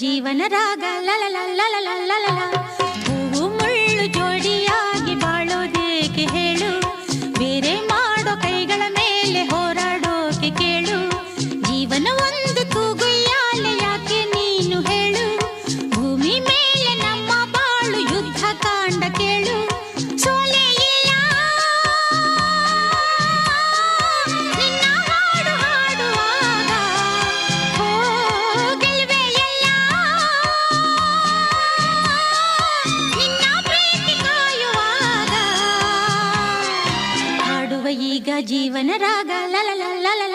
ಜೀವನ ರಾಗ ಲಲ ಲಲ ಲಲ ಹೂವು ಮುಳ್ಳು ಜೋಡಿಯಾಗಿ ಬಾಳೋದೇಕೆ ಹೇಳು, ಬೇರೆ ಮಾಡೋ ಕೈಗಳ ಮೇಲೆ ಹೋರಾಡೋಕೆ ಕೇಳು. ಜೀವನ ಒಂದು ತೂಗುಯ್ಯಾಲೆ ಯಾಕೆ ನೀನು ಹೇಳು, ಭೂಮಿ ಮೇಲೆ ನಮ್ಮ ಬಾಳು ಯುದ್ಧ ಕಾಂಡ ಕೇಳು. ಸೋಲೆ ಇಲ್ಲ ನಿನ್ನ ಹಾಡು ಹಾಡುವಾಗ, ಓ ಗೆಲುವೆ ಇಲ್ಲ ನಿನ್ನ ಪ್ರೀತಿ ಕಾಯುವಾಗ. ಹಾಡುವ ಈಗ ಜೀವನ ರಾಗ ಲಲ ಲಲ ಲಲ